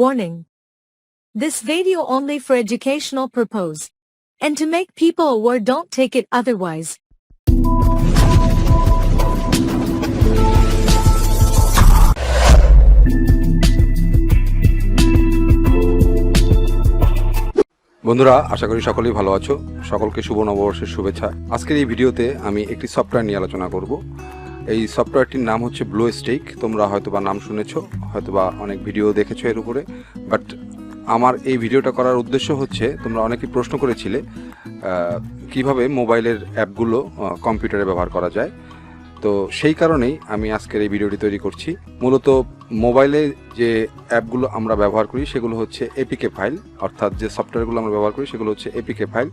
Warning. This video only for educational purpose. And to make people aware, don't take it otherwise. বন্ধুরা, আশা করি সকলেই ভালো আছো। সকলকে শুভ নববর্ষের শুভেচ্ছা। আজকের এই ভিডিওতে আমি একটি সফটওয়্যার নিয়ে আলোচনা করব। এই সফটওয়্যারটির নাম হচ্ছে BlueStacks। তোমরা হয়তোবা নাম শুনেছো, হয়তোবা অনেক ভিডিও দেখেছো এর উপরে। বাট আমার এই ভিডিওটা করার উদ্দেশ্য হচ্ছে, তোমরা অনেকেই প্রশ্ন করেছিলে কিভাবে মোবাইলের অ্যাপগুলো কম্পিউটারে ব্যবহার করা যায়। তো সেই কারণেই আমি আজকের এই ভিডিওটি তৈরি করছি। মূলত মোবাইলে যে অ্যাপগুলো আমরা ব্যবহার করি সেগুলো হচ্ছে এপিকে ফাইল, অর্থাৎ যে সফটওয়্যারগুলো আমরা ব্যবহার করি সেগুলো হচ্ছে এপিকে ফাইল।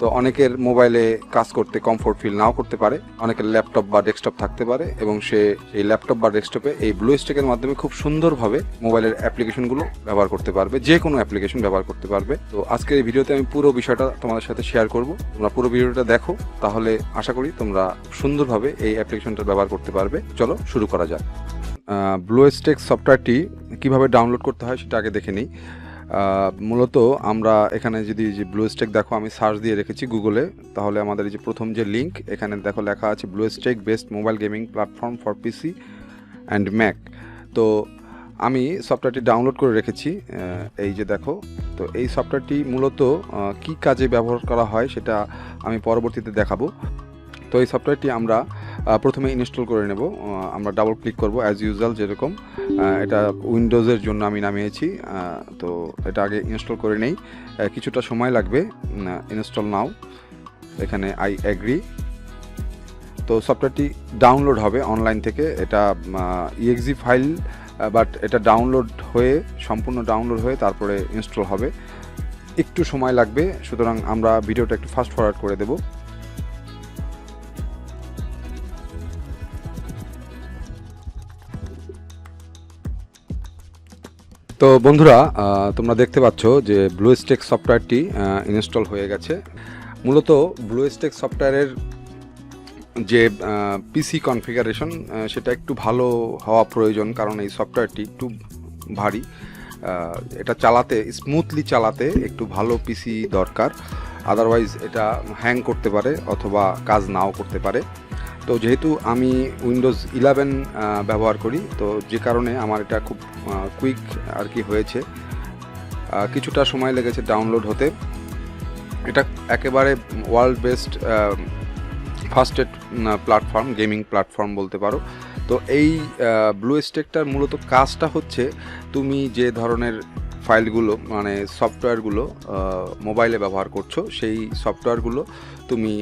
তো অনেকের মোবাইলে কাজ করতে কমফোর্ট ফিল নাও করতে পারে, অনেকের ল্যাপটপ বা ডেস্কটপ থাকতে পারে, এবং সে এই ল্যাপটপ বা ডেস্কটপে এই BlueStacks মাধ্যমে খুব সুন্দরভাবে মোবাইলের অ্যাপ্লিকেশনগুলো ব্যবহার করতে পারবে, যে কোনো অ্যাপ্লিকেশন ব্যবহার করতে পারবে। তো আজকের এই ভিডিওতে আমি পুরো বিষয়টা তোমাদের সাথে শেয়ার করব। তোমরা পুরো ভিডিওটা দেখো, তাহলে আশা করি তোমরা সুন্দরভাবে এই অ্যাপ্লিকেশনটা ব্যবহার করতে পারবে। চলো শুরু করা যাক। BlueStacks সফটওয়্যারটি কিভাবে ডাউনলোড করতে হয় সেটা আগে দেখে নিই। মূলত আমরা এখানে যদি যে BlueStacks দেখো, আমি সার্চ দিয়ে রেখেছি গুগলে, তাহলে আমাদের এই যে প্রথম যে লিঙ্ক, এখানে দেখো লেখা আছে BlueStacks best mobile gaming platform for PC and Mac. তো আমি সফটওয়্যারটি ডাউনলোড করে রেখেছি, এই যে দেখো। তো এই সফটওয়্যারটি মূলত কি কাজে ব্যবহার করা হয় সেটা আমি পরবর্তীতে দেখাবো। তো এই সফটওয়্যারটি আমরা প্রথমে ইনস্টল করে নেব। আমরা ডাবল ক্লিক করব অ্যাজ ইউজুয়াল, যেরকম এটা উইন্ডোজের জন্য আমি নামিয়েছি। তো এটা আগে ইনস্টল করে নেই, কিছুটা সময় লাগবে। ইনস্টল নাও, এখানে আই অ্যাগ্রি। তো সফটওয়্যারটি ডাউনলোড হবে অনলাইন থেকে। এটা ইএক্সি ফাইল, বাট এটা ডাউনলোড হয়ে, সম্পূর্ণ ডাউনলোড হয়ে তারপরে ইনস্টল হবে। একটু সময় লাগবে, সুতরাং আমরা ভিডিওটা একটু ফাস্ট ফরওয়ার্ড করে দেব। তো বন্ধুরা, তোমরা দেখতে পাচ্ছ যে BlueStacks সফটওয়্যারটি ইনস্টল হয়ে গেছে। মূলত BlueStacks সফটওয়্যারের যে পিসি কনফিগারেশন সেটা একটু ভালো হওয়া প্রয়োজন, কারণ এই সফটওয়্যারটি একটু ভারী। এটা চালাতে, স্মুথলি চালাতে একটু ভালো পিসি দরকার, আদারওয়াইজ এটা হ্যাং করতে পারে অথবা কাজ নাও করতে পারে। তো যেহেতু আমি উইন্ডোজ 11 ব্যবহার করি, তো যে কারণে আমার এটা খুব কুইক আর কি হয়েছে। কিছুটা সময় লেগেছে ডাউনলোড হতে। এটা একেবারে world best ফাস্টেড platform, gaming platform বলতে পারো। তো এই BlueStacksটার মূলত কাজটা হচ্ছে, তুমি যে ধরনের ফাইলগুলো মানে সফটওয়্যারগুলো মোবাইলে ব্যবহার করছো, সেই সফটওয়্যারগুলো তুমি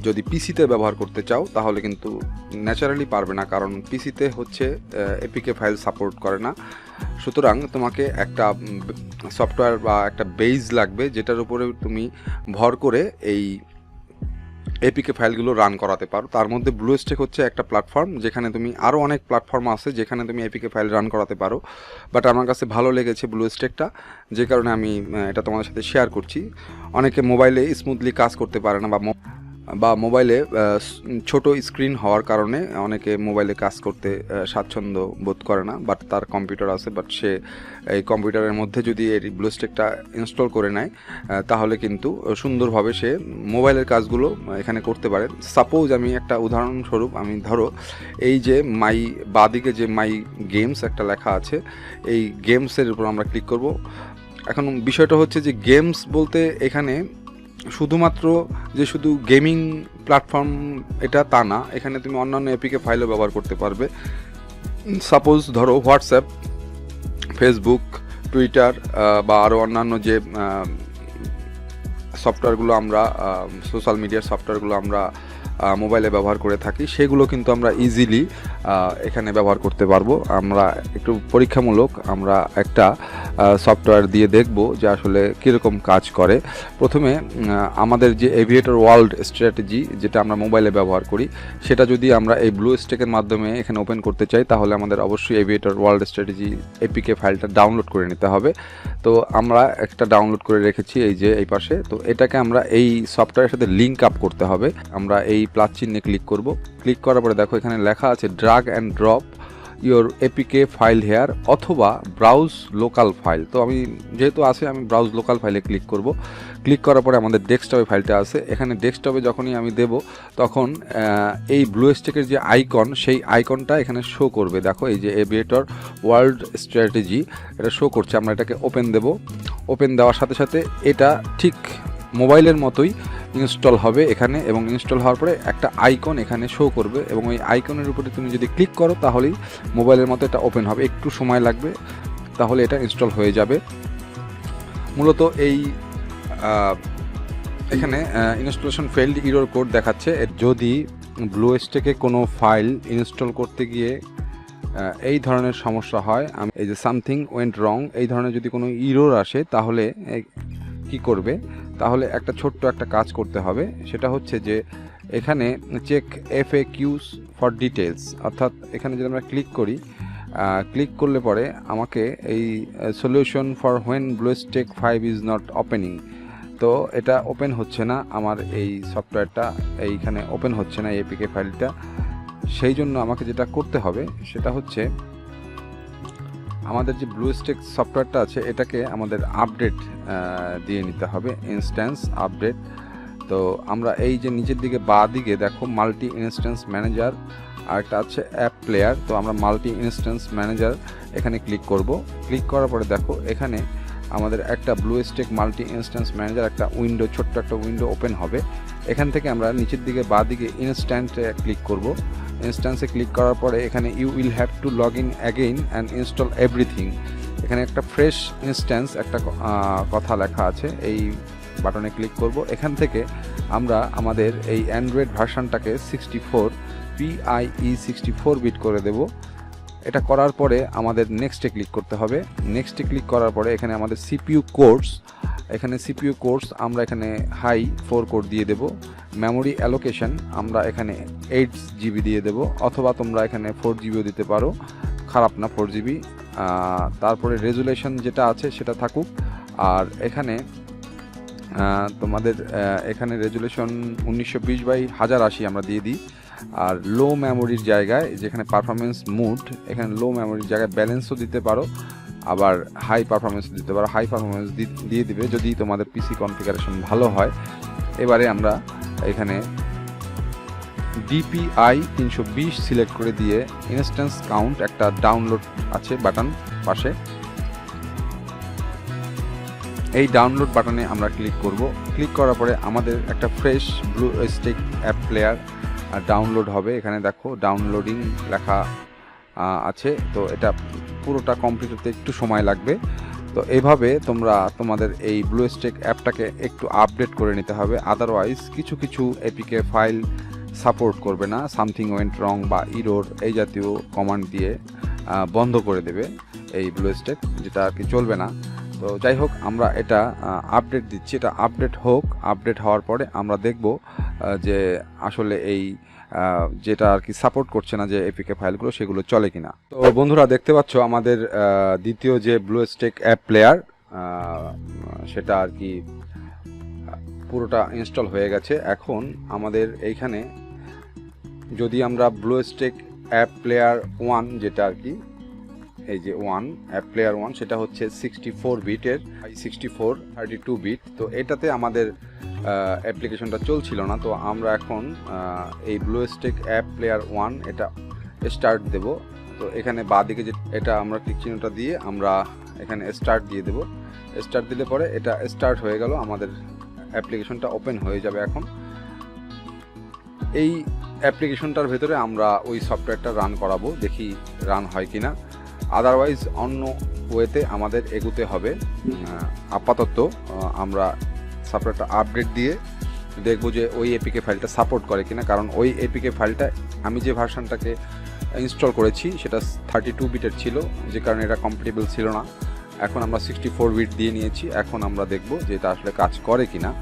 যদি পিসিতে ব্যবহার করতে চাও তাহলে কিন্তু ন্যাচারালি পারবে না, কারণ পিসিতে হচ্ছে এপিকে ফাইল সাপোর্ট করে না। সুতরাং তোমাকে একটা সফটওয়্যার বা একটা বেস লাগবে, যেটার উপরে তুমি ভর করে এই এপিকে ফাইলগুলো রান করাতে পারো। তার মধ্যে BlueStacks হচ্ছে একটা প্ল্যাটফর্ম, যেখানে তুমি আরও অনেক প্ল্যাটফর্ম আছে যেখানে তুমি এপিকে ফাইল রান করাতে পারো। বাট আমার কাছে ভালো লেগেছে BlueStacksটা, যে কারণে আমি এটা তোমাদের সাথে শেয়ার করছি। অনেকে মোবাইলে স্মুথলি কাজ করতে পারে না, বা মোবাইলে ছোট স্ক্রিন হওয়ার কারণে অনেকে মোবাইলে কাজ করতে স্বাচ্ছন্দ্য বোধ করে না। বাট তার কম্পিউটার আছে, বাট সে এই কম্পিউটারের মধ্যে যদি এই BlueStacksটা ইনস্টল করে নেয়, তাহলে কিন্তু সুন্দরভাবে সে মোবাইলের কাজগুলো এখানে করতে পারে। সাপোজ আমি একটা উদাহরণস্বরূপ, আমি ধরো এই যে মাই বাদিকে যে মাই গেমস একটা লেখা আছে, এই গেমসের উপর আমরা ক্লিক করব। এখন বিষয়টা হচ্ছে যে গেমস বলতে এখানে শুধুমাত্র যে শুধু গেমিং প্ল্যাটফর্ম এটা তা না, এখানে তুমি অন্যান্য এপিকে ফাইলও ব্যবহার করতে পারবে। সাপোজ ধরো হোয়াটসঅ্যাপ, ফেসবুক, টুইটার বা আরও অন্যান্য যে সফটওয়্যারগুলো আমরা, সোশ্যাল মিডিয়ার সফটওয়্যারগুলো আমরা মোবাইলে ব্যবহার করে থাকি, সেগুলো কিন্তু আমরা ইজিলি এখানে ব্যবহার করতে পারবো। আমরা একটু পরীক্ষামূলক আমরা একটা সফটওয়্যার দিয়ে দেখব যে আসলে কীরকম কাজ করে। প্রথমে আমাদের যে এভিয়েটর ওয়ার্ল্ড স্ট্র্যাটেজি, যেটা আমরা মোবাইলে ব্যবহার করি, সেটা যদি আমরা এই BlueStacks মাধ্যমে এখানে ওপেন করতে চাই, তাহলে আমাদের অবশ্যই এভিয়েটর ওয়ার্ল্ড স্ট্র্যাটেজি এপিকে ফাইলটা ডাউনলোড করে নিতে হবে। তো আমরা একটা ডাউনলোড করে রেখেছি এই যে এই পাশে। তো এটাকে আমরা এই সফটওয়্যারের সাথে লিঙ্ক আপ করতে হবে। আমরা এই প্লাস চিহ্নে ক্লিক করব। ক্লিক করার পরে দেখো এখানে লেখা আছে drug and drop your APK file hair অথবা ব্রাউজ লোকাল ফাইল। তো আমি যেহেতু আছে আমি ব্রাউজ লোকাল ফাইলে ক্লিক করব। ক্লিক করার পরে আমাদের ডেস্কটপে ফাইলটা আছে, এখানে ডেস্কটপে যখনই আমি দেব তখন এই ব্লুস্ট্যাকের যে আইকন সেই আইকনটা এখানে শো করবে। দেখো এই যে এভিয়েটর ওয়ার্ল্ড স্ট্র্যাটেজি এটা শো করছে। আমরা এটাকে ওপেন দেব। ওপেন দেওয়ার সাথে সাথে এটা ঠিক মোবাইলের মতোই ইনস্টল হবে এখানে, এবং ইনস্টল হওয়ার পরে একটা আইকন এখানে শো করবে এবং ওই আইকনের উপরে তুমি যদি ক্লিক করো তাহলেই মোবাইলের মতো এটা ওপেন হবে। একটু সময় লাগবে, তাহলে এটা ইনস্টল হয়ে যাবে। মূলত এই এখানে ইনস্টলেশন ফেইল্ড এরর কোড দেখাচ্ছে। যদি ব্লুস্ট্যাকে কোনো ফাইল ইনস্টল করতে গিয়ে এই ধরনের সমস্যা হয়, এই যে সামথিং ওয়েন্ট রং এই ধরনের যদি কোনো এরর আসে তাহলে কি করবে, তাহলে একটা ছোট্ট একটা কাজ করতে হবে। সেটা হচ্ছে যে এখানে চেক FAQs ফর ডিটেলস, অর্থাৎ এখানে যদি আমরা ক্লিক করি, ক্লিক করলে পরে আমাকে এই solution for when BlueStacks 5 is not opening, তো এটা ওপেন হচ্ছে না, আমার এই সফটওয়্যারটা এইখানে ওপেন হচ্ছে না এপিকে ফাইলটা। সেই জন্য আমাকে যেটা করতে হবে সেটা হচ্ছে আমাদের যে ব্লুস্ট্যাক সফটওয়্যারটা আছে এটাকে আমাদের আপডেট দিয়ে নিতে হবে, ইনস্ট্যান্স আপডেট। তো আমরা এই যে নিচের দিকে বাঁ দিকে দেখো মাল্টি ইনস্ট্যান্স ম্যানেজার আর একটা আছে অ্যাপ প্লেয়ার। তো আমরা মাল্টি ইনস্ট্যান্স ম্যানেজার এখানে ক্লিক করব। ক্লিক করার পরে দেখো এখানে আমাদের একটা ব্লুস্ট্যাক মাল্টি ইনস্ট্যান্স ম্যানেজার একটা উইন্ডো, ছোট্ট একটা উইন্ডো ওপেন হবে। এখান থেকে আমরা নিচের দিকে বাঁ দিকে ইনস্ট্যান্টে ক্লিক করব। ইনস্ট্যান্সে ক্লিক করার পরে এখানে you will have to log in again and install everything, এখানে একটা ফ্রেশ ইনস্ট্যান্স একটা কথা লেখা আছে, এই বাটনে ক্লিক করব। এখান থেকে আমরা আমাদের এই অ্যান্ড্রয়েড ভার্সানটাকে 64 PIE 64 বিট করে দেব। এটা করার পরে আমাদের নেক্সটে ক্লিক করতে হবে। নেক্সটে ক্লিক করার পরে এখানে আমাদের CPU কোর্স, এখানে CPU কোর্স আমরা এখানে হাই 4 কোর দিয়ে দেব। মেমোরি অ্যালোকেশন আমরা এখানে 8 GB দিয়ে দেব, অথবা তোমরা এখানে 4 GBও দিতে পারো, খারাপ না 4 GB। তারপরে রেজুলেশন যেটা আছে সেটা থাকুক। আর এখানে তোমাদের এখানে রেজুলেশন 1920x1080 আমরা দিয়ে দিই। আর লো মেমোরির জায়গায় যেখানে পারফরমেন্স মুড, এখানে লো মেমোরির জায়গায় ব্যালেন্সও দিতে পারো, আবার হাই পারফরমেন্স দিতে পারো। হাই পারফরমেন্স দিয়ে দিবে যদি তোমাদের পিসি কনফিগারেশন ভালো হয়। এবারে আমরা এখানে DPI 320 সিলেক্ট করে দিয়ে ইনস্ট্যান্স কাউন্ট একটা ডাউনলোড আছে বাটন পাশে, এই ডাউনলোড বাটনে আমরা ক্লিক করব। ক্লিক করার পরে আমাদের একটা ফ্রেশ ব্লুস্ট্যাক অ্যাপ প্লেয়ার ডাউনলোড হবে। এখানে দেখো ডাউনলোডিং লেখা আছে, তো এটা পুরোটা কমপ্লিট হতে একটু সময় লাগবে। তো এইভাবে তোমরা তোমাদের এই ব্লুস্ট্যাক অ্যাপটাকে একটু আপডেট করে নিতে হবে, আদারওয়াইজ কিছু কিছু এপিকে ফাইল সাপোর্ট করবে না, সামথিং ওয়েন্ট রং বা ইরোর এই জাতীয় কমান্ড দিয়ে বন্ধ করে দেবে এই ব্লুস্ট্যাক, যেটা আর কি চলবে না। তো যাই হোক, আমরা এটা আপডেট দিচ্ছি, এটা আপডেট হোক। আপডেট হওয়ার পরে আমরা দেখব যে আসলে এই যেটা আর কি সাপোর্ট করছে না যে এপিকে ফাইলগুলো, সেগুলো চলে কিনা। তো বন্ধুরা দেখতে পাচ্ছ আমাদের দ্বিতীয় যে ব্লুস্ট্যাক অ্যাপ প্লেয়ার সেটা আর কি পুরোটা ইনস্টল হয়ে গেছে। এখন আমাদের এইখানে যদি আমরা ব্লুস্ট্যাক অ্যাপ প্লেয়ার 1 যেটা আর কি এই যে 1 অ্যাপ প্লেয়ার 1 সেটা হচ্ছে 64 বিটের 64 32 বিট। তো এটাতে আমাদের অ্যাপ্লিকেশনটা চলছিল না। তো আমরা এখন এই ব্লুস্ট্যাক অ্যাপ প্লেয়ার 1 এটা স্টার্ট দেব। তো এখানে বাঁদিকে যে এটা আমরা টিক চিহ্নটা দিয়ে আমরা এখানে স্টার্ট দিয়ে দেব। স্টার্ট দিলে পরে এটা স্টার্ট হয়ে গেল, আমাদের অ্যাপ্লিকেশনটা ওপেন হয়ে যাবে। এখন এই অ্যাপ্লিকেশনটার ভেতরে আমরা ওই সফটওয়্যারটা রান করাবো, দেখি রান হয় কিনা। আদারওয়াইজ অন্য ওয়েতে আমাদের এগুতে হবে। আপাতত আমরা সফটওয়্যারটা আপডেট দিয়ে দেখব যে ওই এপিকে ফাইলটা সাপোর্ট করে কিনা, কারণ ওই এপিকে ফাইলটা আমি যে ভার্সানটাকে ইনস্টল করেছি সেটা 32 বিটের ছিল, যে কারণে এটা কম্প্যাটেবল ছিল না। এখন আমরা 64 বিট দিয়ে নিয়েছি। এখন আমরা দেখব যে এটা আসলে কাজ করে কিনা।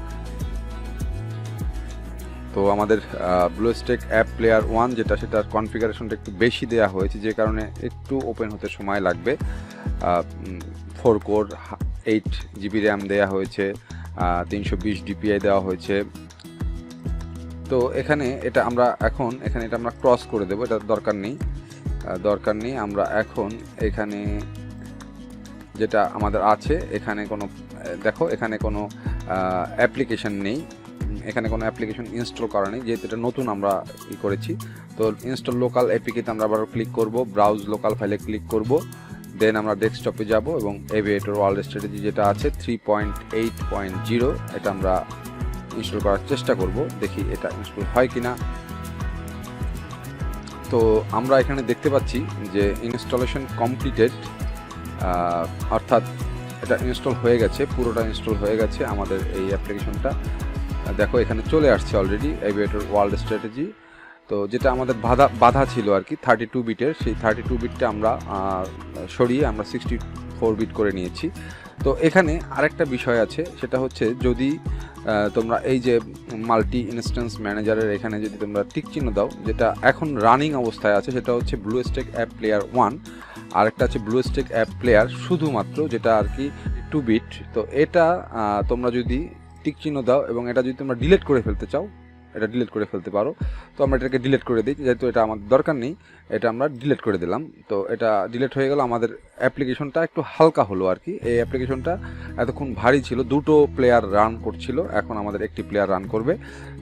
তো আমাদের ব্লুস্ট্যাক অ্যাপ প্লেয়ার 1 যেটা, সেটার কনফিগারেশনটা একটু বেশি দেওয়া হয়েছে, যে কারণে একটু ওপেন হতে সময় লাগবে। 4 কোর 8 GB র্যাম দেওয়া হয়েছে, 320 DPI দেওয়া হয়েছে। তো এখানে এটা আমরা এখন এটা আমরা ক্রস করে দেবো, এটা দরকার নেই। দরকার নেই। আমরা এখন এখানে যেটা আমাদের আছে, এখানে কোনো দেখো এখানে কোনো অ্যাপ্লিকেশন নেই, এখানে কোনো অ্যাপ্লিকেশন ইনস্টল করা নেই, যেহেতু এটা নতুন আমরা করেছি। তো ইনস্টল লোকাল এপিকেতে আমরা আবার ক্লিক করব, ব্রাউজ লোকাল ফাইলে ক্লিক করব, দেন আমরা ডেস্কটপে যাব এবং এভিয়েটর ওয়ার্ল্ড স্ট্র্যাটেজি যেটা আছে 3.8.0 এটা আমরা ইনস্টল করার চেষ্টা করব, দেখি এটা ইনস্টল হয় কিনা। তো আমরা এখানে দেখতে পাচ্ছি যে ইনস্টলেশন কমপ্লিটেড, অর্থাৎ এটা ইনস্টল হয়ে গেছে, পুরোটা ইনস্টল হয়ে গেছে আমাদের এই অ্যাপ্লিকেশনটা। দেখো এখানে চলে আসছে অলরেডি এভিয়েটর ওয়ার্ল্ড স্ট্র্যাটেজি। তো যেটা আমাদের বাধা ছিল আর কি 32 বিটের, সেই 32 বিটটা আমরা সরিয়ে আমরা 64 বিট করে নিয়েছি। তো এখানে আরেকটা বিষয় আছে, সেটা হচ্ছে যদি তোমরা এই যে মাল্টি ইনস্ট্যান্স ম্যানেজারের এখানে যদি তোমরা টিক চিহ্ন দাও, যেটা এখন রানিং অবস্থায় আছে সেটা হচ্ছে ব্লুস্ট্যাক অ্যাপ প্লেয়ার 1, আরেকটা আছে ব্লুস্ট্যাক অ্যাপ প্লেয়ার শুধুমাত্র, যেটা আর কি 2 বিট। তো এটা তোমরা যদি টিক চিহ্ন দাও এবং এটা যদি তোমরা ডিলিট করে ফেলতে চাও, এটা ডিলিট করে ফেলতে পারো। তো আমরা এটাকে ডিলিট করে দিই, যেহেতু এটা আমাদের দরকার নেই, এটা আমরা ডিলিট করে দিলাম। তো এটা ডিলিট হয়ে গেল, আমাদের অ্যাপ্লিকেশনটা একটু হালকা হলো আর কি। এই অ্যাপ্লিকেশনটা এতক্ষণ ভারী ছিল, 2টো প্লেয়ার রান করছিল, এখন আমাদের একটি প্লেয়ার রান করবে।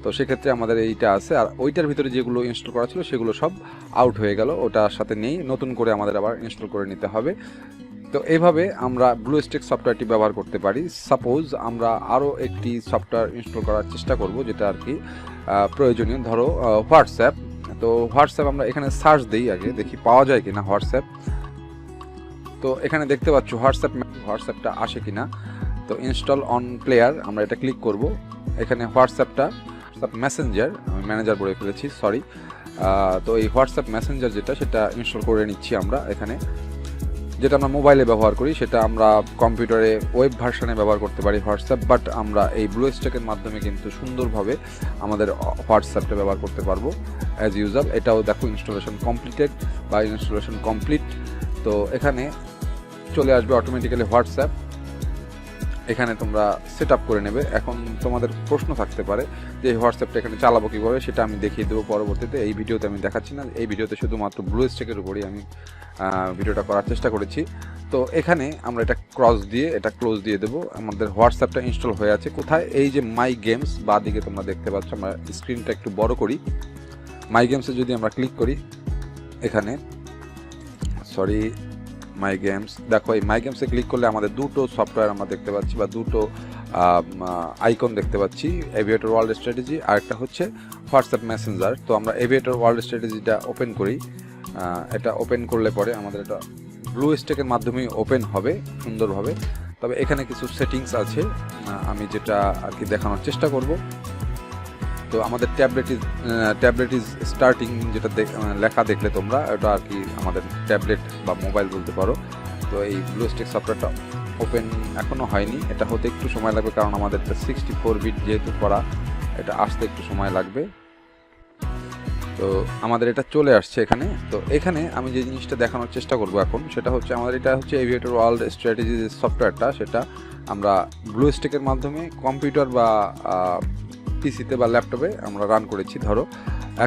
তো সেক্ষেত্রে আমাদের এইটা আছে, আর ওইটার ভিতরে যেগুলো ইনস্টল করা ছিল সেগুলো সব আউট হয়ে গেল, ওটার সাথে নেই, নতুন করে আমাদের আবার ইনস্টল করে নিতে হবে। তো এইভাবে আমরা ব্লুস্ট্যাক সফটওয়্যারটি ব্যবহার করতে পারি। সাপোজ আমরা আরও একটি সফটওয়্যার ইনস্টল করার চেষ্টা করব, যেটা আর কি প্রয়োজনীয়, ধরো হোয়াটসঅ্যাপ। তো হোয়াটসঅ্যাপ আমরা এখানে সার্চ দিই, আগে দেখি পাওয়া যায় কিনা হোয়াটসঅ্যাপ। তো এখানে দেখতে পাচ্ছ হোয়াটসঅ্যাপটা আসে কিনা। তো ইনস্টল অন প্লেয়ার আমরা এটা ক্লিক করব, এখানে হোয়াটসঅ্যাপ মেসেঞ্জার, আমি ম্যানেজার বলে ফেলেছি, সরি। তো এই হোয়াটসঅ্যাপ মেসেঞ্জার যেটা, সেটা ইনস্টল করে নিচ্ছি আমরা। এখানে যেটা আমরা মোবাইলে ব্যবহার করি, সেটা আমরা কম্পিউটারে ওয়েব ভার্সনে ব্যবহার করতে পারি হোয়াটসঅ্যাপ, বাট আমরা এই ব্লুস্ট্যাকের মাধ্যমে কিন্তু সুন্দরভাবে আমাদের হোয়াটসঅ্যাপটা ব্যবহার করতে পারবো অ্যাজ ইউজুয়াল। এটাও দেখো ইনস্টলেশন কমপ্লিটেড বা ইনস্টলেশন কমপ্লিট। তো এখানে চলে আসবে অটোমেটিক্যালি হোয়াটসঅ্যাপ, এখানে তোমরা সেট আপ করে নেবে। এখন তোমাদের প্রশ্ন থাকতে পারে যে হোয়াটসঅ্যাপটা এখানে চালাবো কীভাবে, সেটা আমি দেখিয়ে দেবো পরবর্তীতে। এই ভিডিওতে আমি দেখাচ্ছি না, এই ভিডিওতে শুধুমাত্র ব্লুস্ট্যাকের উপরই আমি ভিডিওটা করার চেষ্টা করেছি। তো এখানে আমরা এটা এটা ক্লোজ দিয়ে দেবো। আমাদের হোয়াটসঅ্যাপটা ইনস্টল হয়ে আছে কোথায়, এই যে মাই গেমস বাঁ দিকে তোমরা দেখতে পাচ্ছ, আমরা স্ক্রিনটা একটু বড় করি। মাই গেমসে যদি আমরা ক্লিক করি, এখানে সরি মাই গেমস, দেখো এই মাই গেমসে ক্লিক করলে আমাদের 2টো সফটওয়্যার আমরা দেখতে পাচ্ছি, বা 2টো আইকন দেখতে পাচ্ছি, এভিয়েটর ওয়ার্ল্ড স্ট্র্যাটেজি আর একটা হচ্ছে হোয়াটসঅ্যাপ মেসেঞ্জার। তো আমরা এভিয়েটর ওয়ার্ল্ড স্ট্র্যাটেজিটা ওপেন করি। এটা ওপেন করলে পরে আমাদের এটা ব্লুস্ট্যাকের মাধ্যমেই ওপেন হবে সুন্দরভাবে। তবে এখানে কিছু সেটিংস আছে, আমি যেটা আর কি দেখানোর চেষ্টা করব। তো আমাদের ট্যাবলেট ইজ স্টার্টিং, যেটা লেখা দেখলে তোমরা, এটা আর কি আমাদের ট্যাবলেট বা মোবাইল বলতে পারো। তো এই ব্লুস্ট্যাক সফটওয়্যারটা ওপেন এখনও হয়নি, এটা হতে একটু সময় লাগবে, কারণ আমাদের 64 বিট যেহেতু করা, এটা আসতে একটু সময় লাগবে। তো আমাদের এটা চলে আসছে এখানে। তো এখানে আমি যে জিনিসটা দেখানোর চেষ্টা করব এখন, সেটা হচ্ছে আমাদের এটা হচ্ছে এভিয়েটর ওয়ার্ল্ড স্ট্র্যাটেজি সফটওয়্যারটা, সেটা আমরা ব্লুস্ট্যাকের মাধ্যমে কম্পিউটার বা পিসিতে বা ল্যাপটপে আমরা রান করেছি। ধরো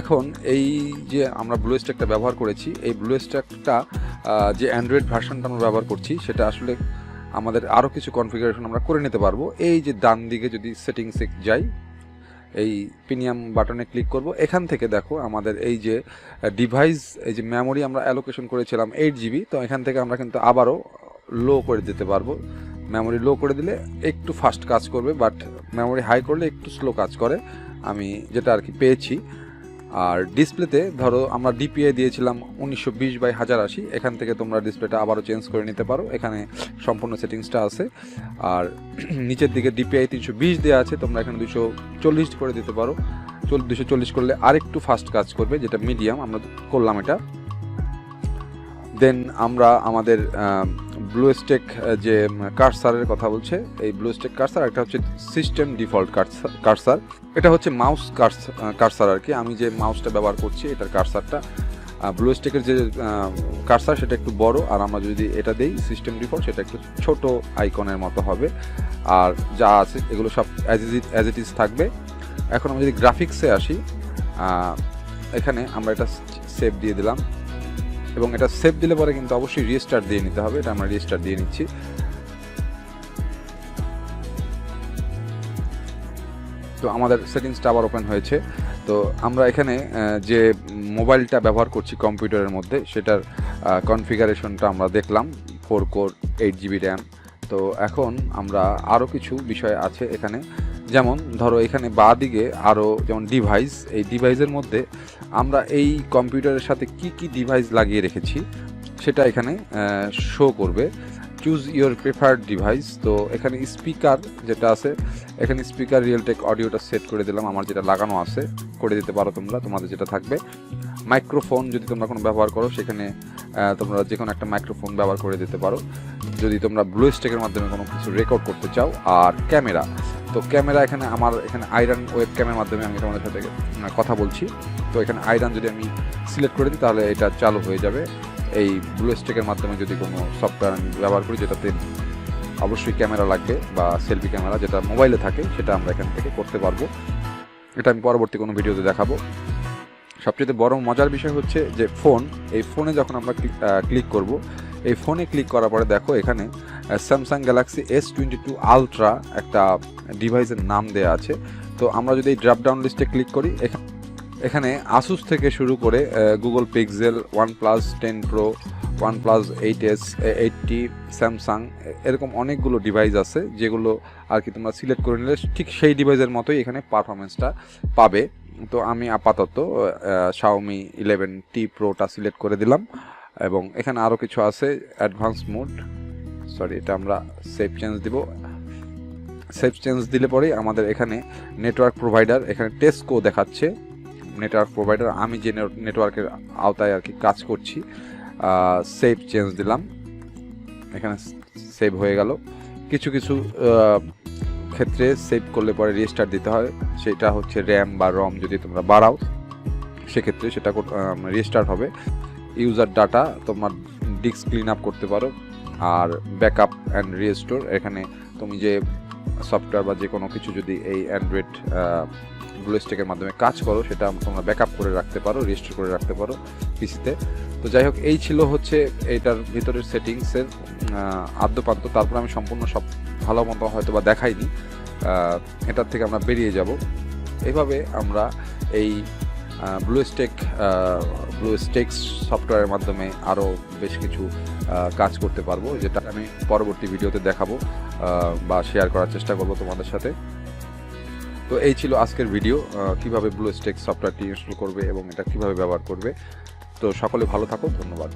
এখন এই যে আমরা ব্লুস্ট্যাকটা ব্যবহার করেছি, এই ব্লুস্ট্যাকটা যে অ্যান্ড্রয়েড ভার্সনটা আমরা ব্যবহার করছি, সেটা আসলে আমাদের আরও কিছু কনফিগারেশন আমরা করে নিতে পারবো। এই যে ডান দিকে যদি সেটিংসে যাই, এই প্রিমিয়াম বাটনে ক্লিক করব, এখান থেকে দেখো আমাদের এই যে ডিভাইস, এই যে মেমোরি আমরা অ্যালোকেশন করেছিলাম 8 GB, তো এখান থেকে আমরা কিন্তু আবারও লো করে দিতে পারবো। মেমোরি লো করে দিলে একটু ফাস্ট কাজ করবে, বাট মেমোরি হাই করলে একটু স্লো কাজ করে, আমি যেটা আর কি পেয়েছি। আর ডিসপ্লেতে ধরো আমরা ডিপিআই দিয়েছিলাম 1920x1080, এখান থেকে তোমরা ডিসপ্লেটা আবারও চেঞ্জ করে নিতে পারো, এখানে সম্পূর্ণ সেটিংসটা আছে। আর নিচের দিকে ডিপিআই 320 দেওয়া আছে, তোমরা এখানে 240 করে দিতে পারো। 240 করলে আরেকটু ফাস্ট কাজ করবে, যেটা মিডিয়াম আমরা করলাম এটা। দেন আমরা আমাদের ব্লুস্ট্যাক যে কার্সারের কথা বলছে, এই ব্লুস্ট্যাক কার্সার, একটা হচ্ছে সিস্টেম ডিফল্ট কার্সার, এটা হচ্ছে মাউস কার্সার আর কি। আমি যে মাউসটা ব্যবহার করছি, এটার কার্সারটা, ব্লুস্ট্যাকের যে কার্সার সেটা একটু বড়, আর আমরা যদি এটা দেই সিস্টেম ডিফল্ট, সেটা একটু ছোট আইকনের মতো হবে। আর যা আছে এগুলো সব অ্যাজ ইট ইজ থাকবে। এখন আমরা যদি গ্রাফিক্সে আসি, এখানে আমরা এটা সেভ দিয়ে দিলাম। এবং এটা সেভ দিলে পরে কিন্তু অবশ্যই রিস্টার্ট দিয়ে নিতে হবে। এটা আমরা রিস্টার্ট দিয়ে নিচ্ছি। তো আমাদের সেটিংসটা আবার ওপেন হয়েছে। তো আমরা এখানে যে মোবাইলটা ব্যবহার করছি কম্পিউটারের মধ্যে সেটার কনফিগারেশনটা আমরা দেখলাম, 4 কোর 8 GB র্যাম। তো এখন আমরা আরও কিছু বিষয় আছে এখানে, যেমন ধরো এখানে বাঁ দিকে আরও যেমন ডিভাইস, এই ডিভাইসের মধ্যে আমরা এই কম্পিউটারের সাথে কি কি ডিভাইস লাগিয়ে রেখেছি সেটা এখানে শো করবে। Choose your preferred device. তো এখানে স্পিকার যেটা আছে, এখানে স্পিকার রিয়েলটেক অডিওটা সেট করে দিলাম, আমার যেটা লাগানো আছে, করে দিতে পারো তোমরা, তোমাদের যেটা থাকবে। মাইক্রোফোন যদি তোমরা কোনো ব্যবহার করো সেখানে তোমরা যে কোনো একটা মাইক্রোফোন ব্যবহার করে দিতে পারো যদি তোমরা ব্লুস্ট্যাকের মাধ্যমে কোনো কিছু রেকর্ড করতে চাও। আর ক্যামেরা, তো ক্যামেরা এখানে আমার এখানে আয়রন ওয়েব ক্যামেরার মাধ্যমে আমি তোমাদের সাথে কথা বলছি। তো এখানে আয়রন যদি আমি সিলেক্ট করে দিই তাহলে এটা চালু হয়ে যাবে। এই ব্লুস্ট্যাকের মাধ্যমে যদি কোনো সফটওয়্যার আমি ব্যবহার করি যেটাতে অবশ্যই ক্যামেরা লাগবে বা সেলফি ক্যামেরা যেটা মোবাইলে থাকে, সেটা আমরা এখান থেকে করতে পারবো। এটা আমি পরবর্তী কোনো ভিডিওতে দেখাবো। সবচেয়ে বড় মজার বিষয় হচ্ছে যে এই ফোনে যখন আমরা ক্লিক করব, এই ফোনে ক্লিক করার পরে দেখো এখানে স্যামসাং গ্যালাক্সি S22 আলট্রা একটা ডিভাইসের নাম দেয়া আছে। তো আমরা যদি এই ড্রপ ডাউন লিস্টে ক্লিক করি, এখানে আসুস থেকে শুরু করে Google pixel, OnePlus 10 Pro, OnePlus 8s 80, Samsung, এরকম অনেকগুলো ডিভাইস আছে যেগুলো আর কি তোমরা সিলেক্ট করে নিলে ঠিক সেই ডিভাইসের মতোই এখানে পারফরমেন্সটা পাবে। তো আমি আপাতত Xiaomi 11T Proটা সিলেক্ট করে দিলাম। এবং এখানে আরও কিছু আছে, অ্যাডভান্স মোড, এটা আমরা সেভ চেঞ্জ দিব। সেভ চেঞ্জ দিলে পরেই আমাদের এখানে নেটওয়ার্ক প্রোভাইডার, এখানে টেস্কো দেখাচ্ছে নেটওয়ার্ক প্রোভাইডার, আমি যে নেটওয়ার্কের আওতায় আর কি কাজ করছি। সেভ চেঞ্জ দিলাম, এখানে সেভ হয়ে গেল। কিছু কিছু ক্ষেত্রে সেভ করলে পরে রিস্টার্ট দিতে হয়, সেটা হচ্ছে র্যাম বা রম যদি তোমরা বাড়াও সেক্ষেত্রে সেটা রিস্টার্ট হবে। ইউজার ডাটা তোমার ডিস্ক ক্লিন আপ করতে পারো। আর ব্যাকআপ অ্যান্ড রিস্টোর, এখানে তুমি যে সফটওয়্যার বা যে কোনো কিছু যদি এই অ্যান্ড্রয়েড ব্লুস্ট্যাকের মাধ্যমে কাজ করো সেটা তোমরা ব্যাকআপ করে রাখতে পারো, রিস্টোর করে রাখতে পারো পিসিতে। তো যাই হোক, এই ছিল হচ্ছে এইটার ভিতরের সেটিংসের আদ্যপান্ত। তারপর আমি সম্পূর্ণ সব ভালো মতো হয়তো বা দেখাইনি, এটার থেকে আমরা বেরিয়ে যাব। এইভাবে আমরা এই ব্লুস্ট্যাক্স সফটওয়্যারের মাধ্যমে আরও বেশ কিছু কাজ করতে পারবো, যেটা আমি পরবর্তী ভিডিওতে দেখাবো বা শেয়ার করার চেষ্টা করব তোমাদের সাথে। তো এই ছিল আজকের ভিডিও, কিভাবে ব্লুস্ট্যাক্স সফটওয়্যারটি ইনস্টল করবে এবং এটা কিভাবে ব্যবহার করবে। তো সকলে ভালো থাকো, ধন্যবাদ।